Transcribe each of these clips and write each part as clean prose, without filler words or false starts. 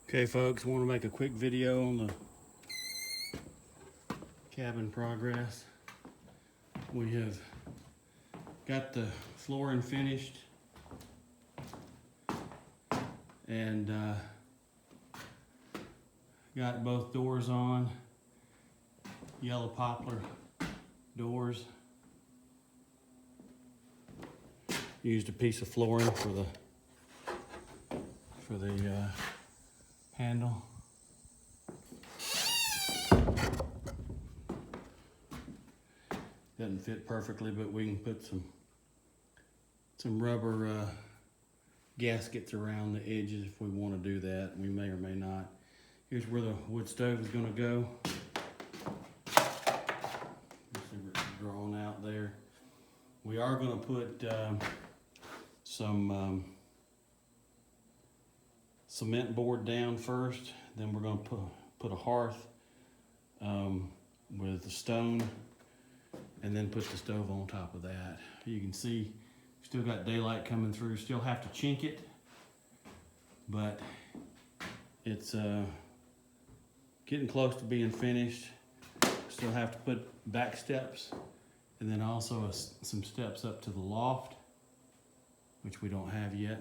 Okay folks, want to make a quick video on the cabin progress. We have got the flooring finished and got both doors on, yellow poplar doors. Used a piece of flooring for the handle. Doesn't fit perfectly, but we can put some rubber gaskets around the edges if we want to do that. We may or may not. Here's where the wood stove is going to go. It's drawn out there. We are going to put some cement board down first, then we're going to put a hearth with the stone, and then put the stove on top of that. You can see still got daylight coming through. Still have to chink it, but it's getting close to being finished. Still have to put back steps, and then also some steps up to the loft, which we don't have yet.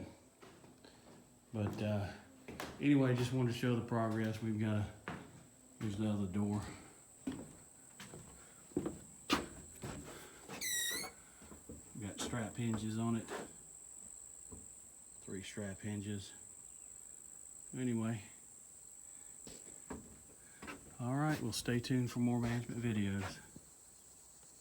But anyway, just wanted to show the progress. We've got here's the other door. Got strap hinges on it. 3 strap hinges. Anyway. All right, well, stay tuned for more management videos.